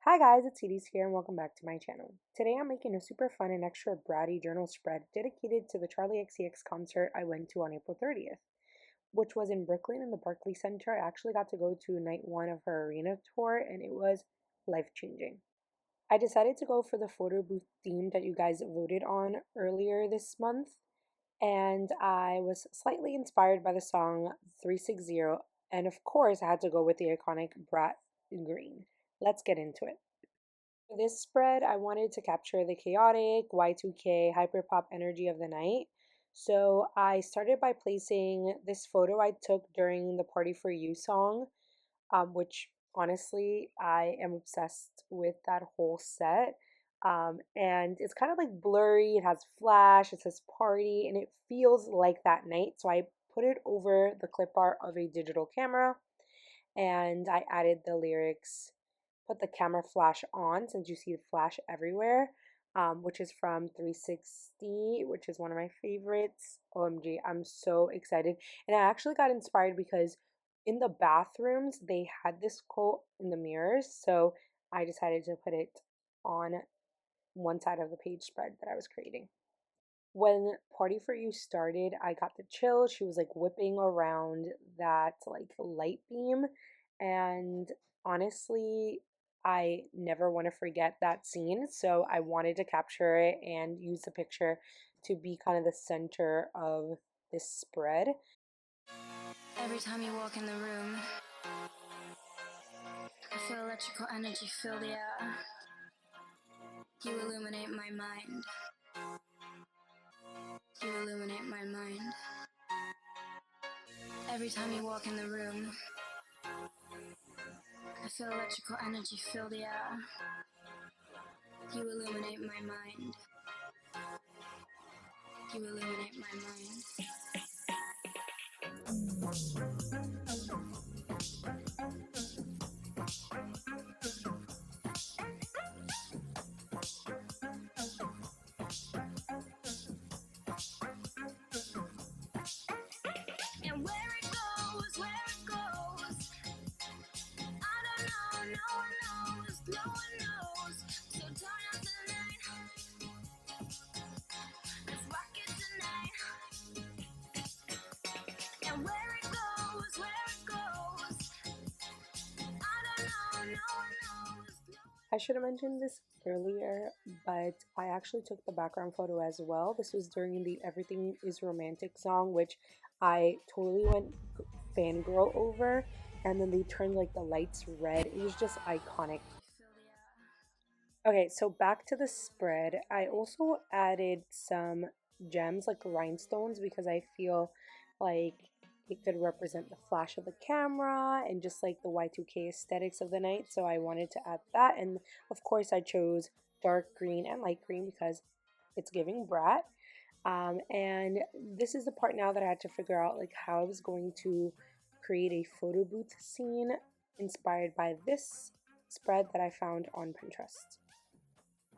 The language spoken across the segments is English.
Hi guys, it's Edie's here and welcome back to my channel. Today I'm making a super fun and extra bratty journal spread dedicated to the Charli XCX concert I went to on April 30th, which was in Brooklyn in the Barclays Center. I actually got to go to night one of her arena tour and it was life-changing. I decided to go for the photo booth theme that you guys voted on earlier this month, and I was slightly inspired by the song 360, and of course I had to go with the iconic Brat green. Let's get into it. For this spread, I wanted to capture the chaotic Y2K hyperpop energy of the night. So I started by placing this photo I took during the Party for You song, which honestly, I am obsessed with that whole set. And it's kind of like blurry, it has flash, it says party, and it feels like that night. So I put it over the clip art of a digital camera and I added the lyrics, put the camera flash on since you see the flash everywhere, which is from 360, which is one of my favorites. OMG, I'm so excited. And I actually got inspired because in the bathrooms they had this quote in the mirrors, so I decided to put it on one side of the page spread that I was creating. When Party for You started, I got the chills. She was like whipping around that like light beam, and honestly, I never want to forget that scene, so I wanted to capture it and use the picture to be kind of the center of this spread. Every time you walk in the room, I feel electrical energy fill the air. You illuminate my mind. You illuminate my mind. Every time you walk in the room, I feel electrical energy fill the air. You illuminate my mind. You illuminate my mind. And where it goes, I don't know, no one knows, no one knows. So turn up the night, let's rock it tonight. And where it goes, I don't know, no one knows. I should have mentioned this earlier, but I actually took the background photo as well. This was during the Everything is Romantic song, which I totally went fangirl over, and then they turned like the lights red. It was just iconic. Okay, so back to the spread. I also added some gems like rhinestones because I feel like it could represent the flash of the camera and just like the Y2K aesthetics of the night. So I wanted to add that. And of course, I chose dark green and light green because it's giving brat. And this is the part now that I had to figure out like how I was going to create a photo booth scene inspired by this spread that I found on Pinterest.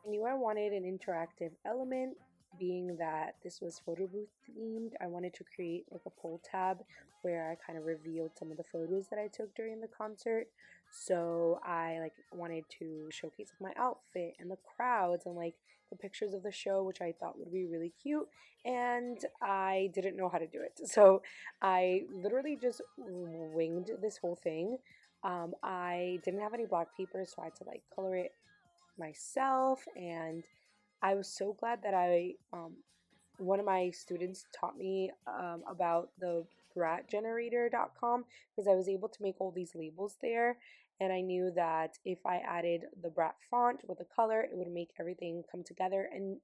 I knew I wanted an interactive element, being that this was photo booth themed. I wanted to create like a pull tab where I kind of revealed some of the photos that I took during the concert. So I like wanted to showcase like, my outfit and the crowds and like the pictures of the show, which I thought would be really cute. And I didn't know how to do it. So I literally just winged this whole thing. I didn't have any black paper, so I had to like color it myself, and I was so glad that one of my students taught me about the bratgenerator.com because I was able to make all these labels there, and I knew that if I added the brat font with a color, it would make everything come together, and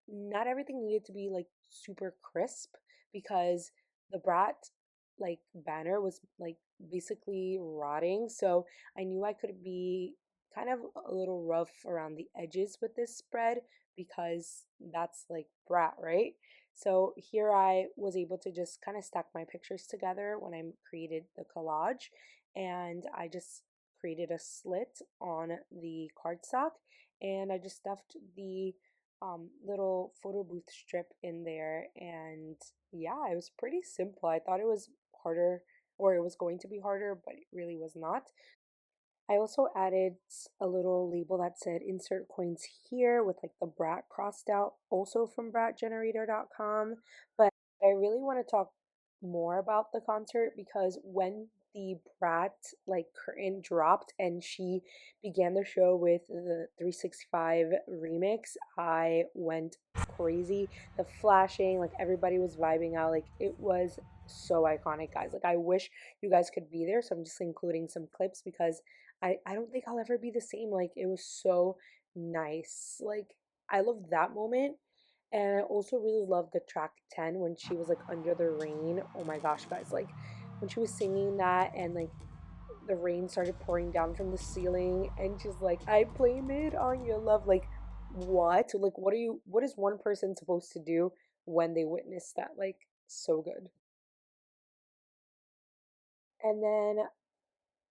not everything needed to be like super crisp because the brat like banner was like basically rotting, so I knew I could be kind of a little rough around the edges with this spread because that's like brat, right? So here I was able to just kind of stack my pictures together when I created the collage, and I just created a slit on the cardstock, and I just stuffed the little photo booth strip in there, and yeah, it was pretty simple. I thought it was harder or it was going to be harder, but it really was not. I also added a little label that said insert coins here with like the brat crossed out, also from bratgenerator.com. But I really want to talk more about the concert because when the brat like curtain dropped and she began the show with the 365 remix, I went crazy. The flashing, like everybody was vibing out, like it was so iconic, guys. Like I wish you guys could be there, so I'm just including some clips because I don't think I'll ever be the same. Like it was so nice. Like I love that moment. And I also really love the track 10 when she was like under the rain. Oh my gosh, guys. Like when she was singing that and like the rain started pouring down from the ceiling and she's like, I blame it on your love. Like what? Like what is one person supposed to do when they witness that? Like so good. And then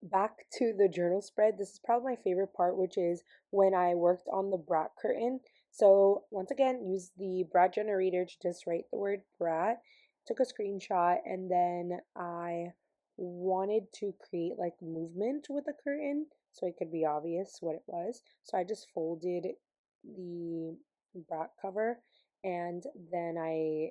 back to the journal spread, this is probably my favorite part, which is when I worked on the brat curtain. So once again, use the brat generator to just write the word brat, took a screenshot, and then I wanted to create like movement with the curtain so it could be obvious what it was. So I just folded the brat cover and then I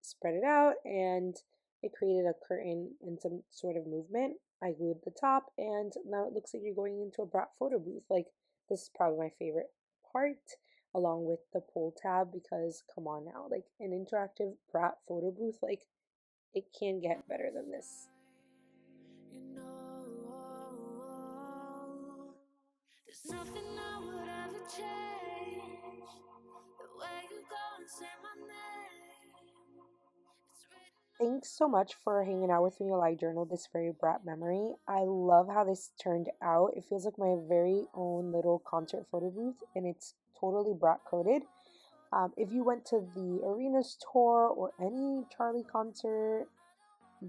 spread it out and it created a curtain and some sort of movement. I glued the top and now it looks like you're going into a brat photo booth. Like this is probably my favorite part along with the pull tab because come on now, like an interactive brat photo booth, like it can get better than this. You know, there's nothing I would ever change. The way you go and say my name, it's written. Thanks so much for hanging out with me while I journaled this very brat memory. I love how this turned out. It feels like my very own little concert photo booth and it's totally brat coded. If you went to the Arenas tour or any Charlie concert,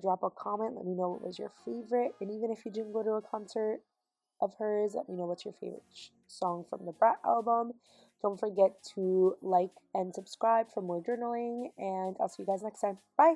drop a comment. Let me know what was your favorite. And even if you didn't go to a concert of hers, let me know what's your favorite song from the Brat album. Don't forget to like and subscribe for more journaling. And I'll see you guys next time. Bye.